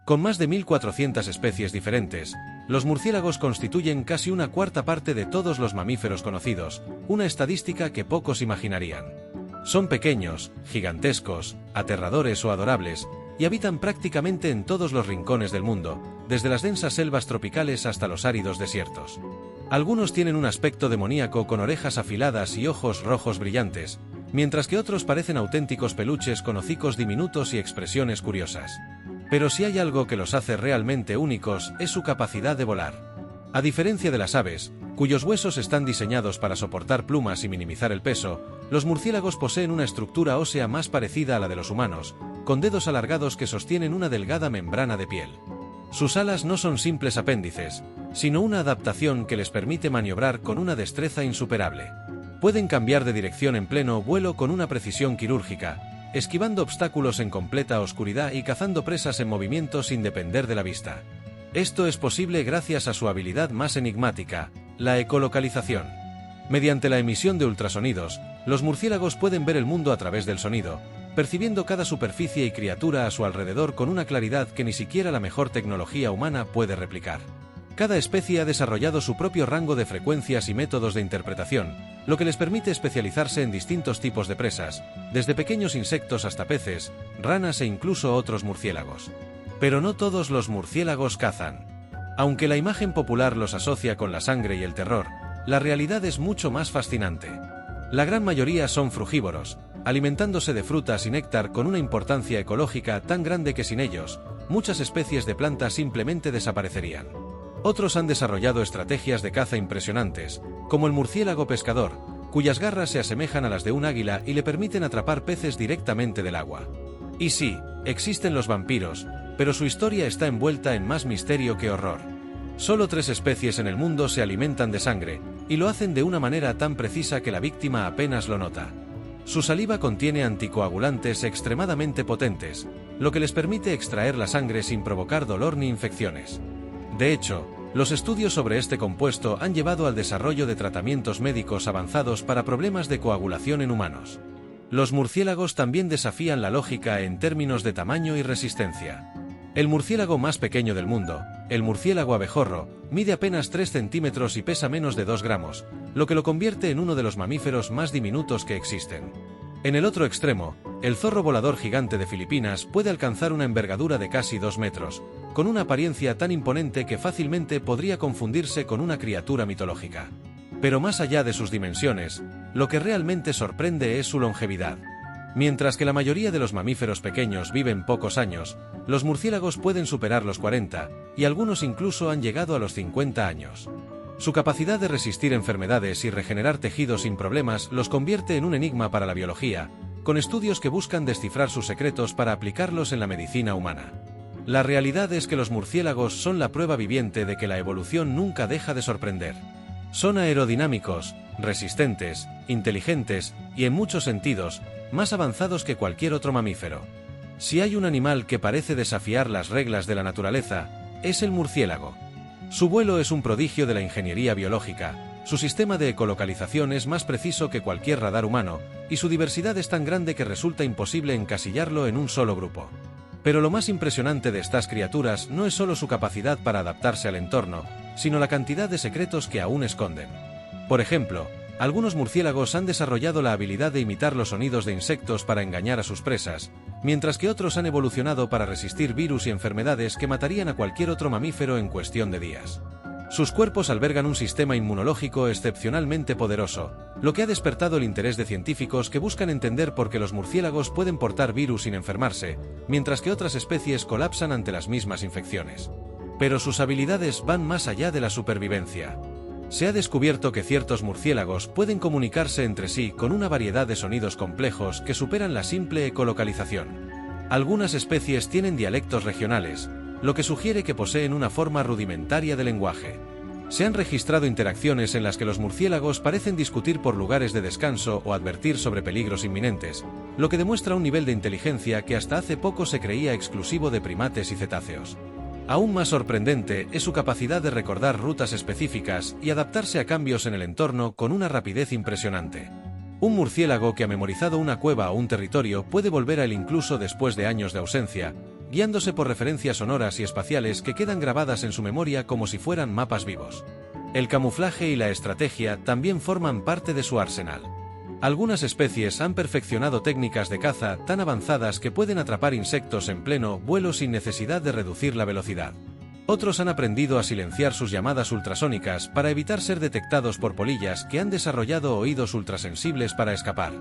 Con más de 1.400 especies diferentes, los murciélagos constituyen casi una cuarta parte de todos los mamíferos conocidos, una estadística que pocos imaginarían. Son pequeños, gigantescos, aterradores o adorables, y habitan prácticamente en todos los rincones del mundo, desde las densas selvas tropicales hasta los áridos desiertos. Algunos tienen un aspecto demoníaco con orejas afiladas y ojos rojos brillantes, mientras que otros parecen auténticos peluches con hocicos diminutos y expresiones curiosas. Pero si hay algo que los hace realmente únicos, es su capacidad de volar. A diferencia de las aves, cuyos huesos están diseñados para soportar plumas y minimizar el peso, los murciélagos poseen una estructura ósea más parecida a la de los humanos, con dedos alargados que sostienen una delgada membrana de piel. Sus alas no son simples apéndices, sino una adaptación que les permite maniobrar con una destreza insuperable. Pueden cambiar de dirección en pleno vuelo con una precisión quirúrgica, esquivando obstáculos en completa oscuridad y cazando presas en movimiento sin depender de la vista. Esto es posible gracias a su habilidad más enigmática, la ecolocalización. Mediante la emisión de ultrasonidos, los murciélagos pueden ver el mundo a través del sonido, percibiendo cada superficie y criatura a su alrededor con una claridad que ni siquiera la mejor tecnología humana puede replicar. Cada especie ha desarrollado su propio rango de frecuencias y métodos de interpretación, lo que les permite especializarse en distintos tipos de presas, desde pequeños insectos hasta peces, ranas e incluso otros murciélagos. Pero no todos los murciélagos cazan. Aunque la imagen popular los asocia con la sangre y el terror, la realidad es mucho más fascinante. La gran mayoría son frugívoros, alimentándose de frutas y néctar con una importancia ecológica tan grande que sin ellos, muchas especies de plantas simplemente desaparecerían. Otros han desarrollado estrategias de caza impresionantes, como el murciélago pescador, cuyas garras se asemejan a las de un águila y le permiten atrapar peces directamente del agua. Y sí, existen los vampiros, pero su historia está envuelta en más misterio que horror. Solo 3 especies en el mundo se alimentan de sangre, y lo hacen de una manera tan precisa que la víctima apenas lo nota. Su saliva contiene anticoagulantes extremadamente potentes, lo que les permite extraer la sangre sin provocar dolor ni infecciones. De hecho, los estudios sobre este compuesto han llevado al desarrollo de tratamientos médicos avanzados para problemas de coagulación en humanos. Los murciélagos también desafían la lógica en términos de tamaño y resistencia. El murciélago más pequeño del mundo, el murciélago abejorro, mide apenas 3 centímetros y pesa menos de 2 gramos, lo que lo convierte en uno de los mamíferos más diminutos que existen. En el otro extremo, el zorro volador gigante de Filipinas puede alcanzar una envergadura de casi 2 metros, con una apariencia tan imponente que fácilmente podría confundirse con una criatura mitológica. Pero más allá de sus dimensiones, lo que realmente sorprende es su longevidad. Mientras que la mayoría de los mamíferos pequeños viven pocos años, los murciélagos pueden superar los 40, y algunos incluso han llegado a los 50 años. Su capacidad de resistir enfermedades y regenerar tejidos sin problemas los convierte en un enigma para la biología, con estudios que buscan descifrar sus secretos para aplicarlos en la medicina humana. La realidad es que los murciélagos son la prueba viviente de que la evolución nunca deja de sorprender. Son aerodinámicos, resistentes, inteligentes y, en muchos sentidos, más avanzados que cualquier otro mamífero. Si hay un animal que parece desafiar las reglas de la naturaleza, es el murciélago. Su vuelo es un prodigio de la ingeniería biológica, su sistema de ecolocalización es más preciso que cualquier radar humano, y su diversidad es tan grande que resulta imposible encasillarlo en un solo grupo. Pero lo más impresionante de estas criaturas no es solo su capacidad para adaptarse al entorno, sino la cantidad de secretos que aún esconden. Por ejemplo, algunos murciélagos han desarrollado la habilidad de imitar los sonidos de insectos para engañar a sus presas, mientras que otros han evolucionado para resistir virus y enfermedades que matarían a cualquier otro mamífero en cuestión de días. Sus cuerpos albergan un sistema inmunológico excepcionalmente poderoso, lo que ha despertado el interés de científicos que buscan entender por qué los murciélagos pueden portar virus sin enfermarse, mientras que otras especies colapsan ante las mismas infecciones. Pero sus habilidades van más allá de la supervivencia. Se ha descubierto que ciertos murciélagos pueden comunicarse entre sí con una variedad de sonidos complejos que superan la simple ecolocalización. Algunas especies tienen dialectos regionales, lo que sugiere que poseen una forma rudimentaria de lenguaje. Se han registrado interacciones en las que los murciélagos parecen discutir por lugares de descanso o advertir sobre peligros inminentes, lo que demuestra un nivel de inteligencia que hasta hace poco se creía exclusivo de primates y cetáceos. Aún más sorprendente es su capacidad de recordar rutas específicas y adaptarse a cambios en el entorno con una rapidez impresionante. Un murciélago que ha memorizado una cueva o un territorio puede volver a él incluso después de años de ausencia, guiándose por referencias sonoras y espaciales que quedan grabadas en su memoria como si fueran mapas vivos. El camuflaje y la estrategia también forman parte de su arsenal. Algunas especies han perfeccionado técnicas de caza tan avanzadas que pueden atrapar insectos en pleno vuelo sin necesidad de reducir la velocidad. Otros han aprendido a silenciar sus llamadas ultrasónicas para evitar ser detectados por polillas que han desarrollado oídos ultrasensibles para escapar.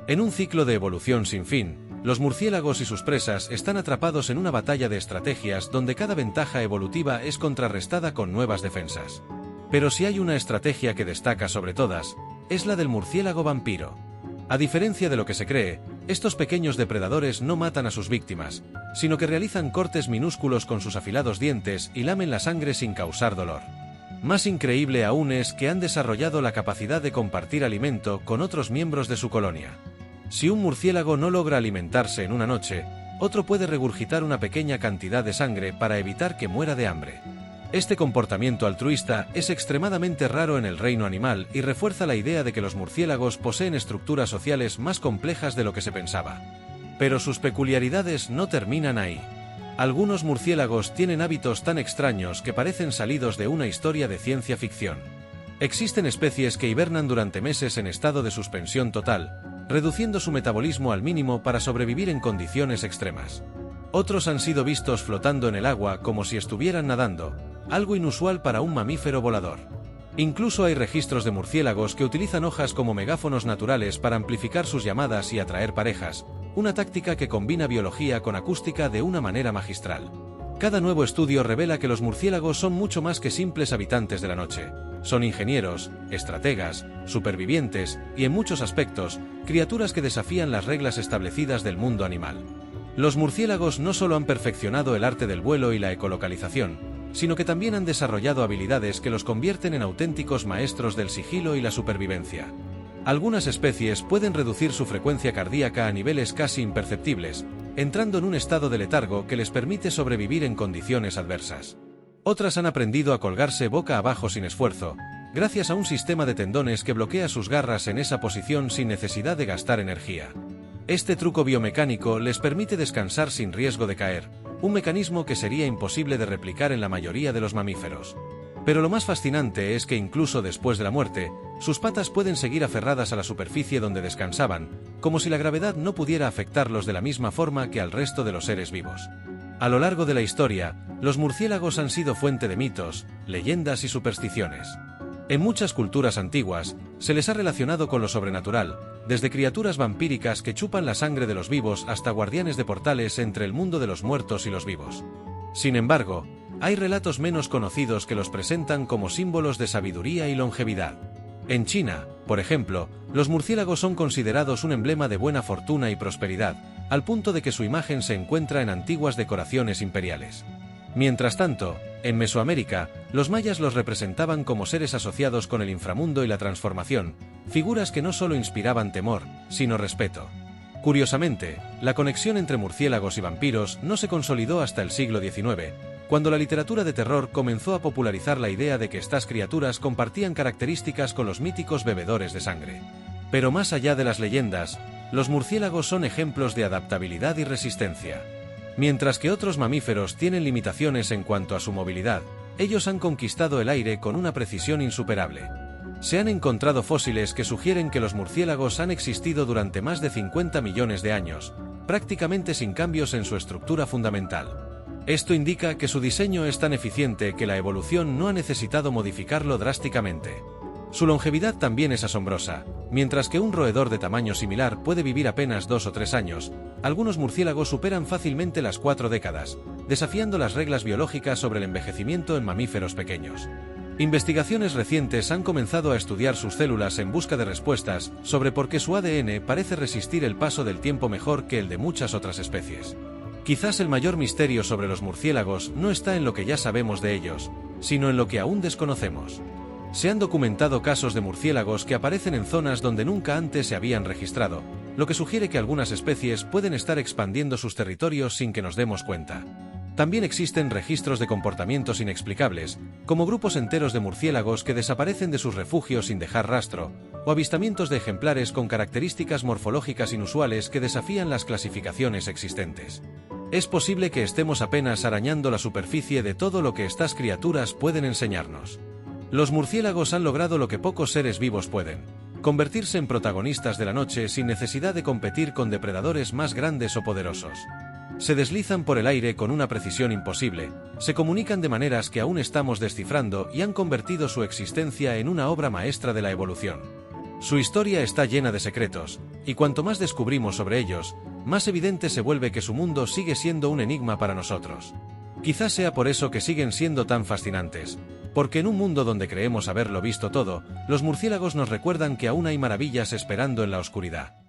En un ciclo de evolución sin fin, los murciélagos y sus presas están atrapados en una batalla de estrategias donde cada ventaja evolutiva es contrarrestada con nuevas defensas. Pero si hay una estrategia que destaca sobre todas, es la del murciélago vampiro. A diferencia de lo que se cree, estos pequeños depredadores no matan a sus víctimas, sino que realizan cortes minúsculos con sus afilados dientes y lamen la sangre sin causar dolor. Más increíble aún es que han desarrollado la capacidad de compartir alimento con otros miembros de su colonia. Si un murciélago no logra alimentarse en una noche, otro puede regurgitar una pequeña cantidad de sangre para evitar que muera de hambre. Este comportamiento altruista es extremadamente raro en el reino animal y refuerza la idea de que los murciélagos poseen estructuras sociales más complejas de lo que se pensaba. Pero sus peculiaridades no terminan ahí. Algunos murciélagos tienen hábitos tan extraños que parecen salidos de una historia de ciencia ficción. Existen especies que hibernan durante meses en estado de suspensión total, reduciendo su metabolismo al mínimo para sobrevivir en condiciones extremas. Otros han sido vistos flotando en el agua como si estuvieran nadando, algo inusual para un mamífero volador. Incluso hay registros de murciélagos que utilizan hojas como megáfonos naturales para amplificar sus llamadas y atraer parejas, una táctica que combina biología con acústica de una manera magistral. Cada nuevo estudio revela que los murciélagos son mucho más que simples habitantes de la noche. Son ingenieros, estrategas, supervivientes y, en muchos aspectos, criaturas que desafían las reglas establecidas del mundo animal. Los murciélagos no solo han perfeccionado el arte del vuelo y la ecolocalización, sino que también han desarrollado habilidades que los convierten en auténticos maestros del sigilo y la supervivencia. Algunas especies pueden reducir su frecuencia cardíaca a niveles casi imperceptibles, entrando en un estado de letargo que les permite sobrevivir en condiciones adversas. Otras han aprendido a colgarse boca abajo sin esfuerzo, gracias a un sistema de tendones que bloquea sus garras en esa posición sin necesidad de gastar energía. Este truco biomecánico les permite descansar sin riesgo de caer, un mecanismo que sería imposible de replicar en la mayoría de los mamíferos. Pero lo más fascinante es que incluso después de la muerte, sus patas pueden seguir aferradas a la superficie donde descansaban, como si la gravedad no pudiera afectarlos de la misma forma que al resto de los seres vivos. A lo largo de la historia, los murciélagos han sido fuente de mitos, leyendas y supersticiones. En muchas culturas antiguas, se les ha relacionado con lo sobrenatural, desde criaturas vampíricas que chupan la sangre de los vivos hasta guardianes de portales entre el mundo de los muertos y los vivos. Sin embargo, hay relatos menos conocidos que los presentan como símbolos de sabiduría y longevidad. En China, por ejemplo, los murciélagos son considerados un emblema de buena fortuna y prosperidad, al punto de que su imagen se encuentra en antiguas decoraciones imperiales. Mientras tanto, en Mesoamérica, los mayas los representaban como seres asociados con el inframundo y la transformación, figuras que no solo inspiraban temor, sino respeto. Curiosamente, la conexión entre murciélagos y vampiros no se consolidó hasta el siglo XIX, cuando la literatura de terror comenzó a popularizar la idea de que estas criaturas compartían características con los míticos bebedores de sangre. Pero más allá de las leyendas, los murciélagos son ejemplos de adaptabilidad y resistencia. Mientras que otros mamíferos tienen limitaciones en cuanto a su movilidad, ellos han conquistado el aire con una precisión insuperable. Se han encontrado fósiles que sugieren que los murciélagos han existido durante más de 50 millones de años, prácticamente sin cambios en su estructura fundamental. Esto indica que su diseño es tan eficiente que la evolución no ha necesitado modificarlo drásticamente. Su longevidad también es asombrosa. Mientras que un roedor de tamaño similar puede vivir apenas 2 o 3 años, algunos murciélagos superan fácilmente las 4 décadas, desafiando las reglas biológicas sobre el envejecimiento en mamíferos pequeños. Investigaciones recientes han comenzado a estudiar sus células en busca de respuestas sobre por qué su ADN parece resistir el paso del tiempo mejor que el de muchas otras especies. Quizás el mayor misterio sobre los murciélagos no está en lo que ya sabemos de ellos, sino en lo que aún desconocemos. Se han documentado casos de murciélagos que aparecen en zonas donde nunca antes se habían registrado, lo que sugiere que algunas especies pueden estar expandiendo sus territorios sin que nos demos cuenta. También existen registros de comportamientos inexplicables, como grupos enteros de murciélagos que desaparecen de sus refugios sin dejar rastro, o avistamientos de ejemplares con características morfológicas inusuales que desafían las clasificaciones existentes. Es posible que estemos apenas arañando la superficie de todo lo que estas criaturas pueden enseñarnos. Los murciélagos han logrado lo que pocos seres vivos pueden: convertirse en protagonistas de la noche sin necesidad de competir con depredadores más grandes o poderosos. Se deslizan por el aire con una precisión imposible, se comunican de maneras que aún estamos descifrando y han convertido su existencia en una obra maestra de la evolución. Su historia está llena de secretos, y cuanto más descubrimos sobre ellos, más evidente se vuelve que su mundo sigue siendo un enigma para nosotros. Quizás sea por eso que siguen siendo tan fascinantes, porque en un mundo donde creemos haberlo visto todo, los murciélagos nos recuerdan que aún hay maravillas esperando en la oscuridad.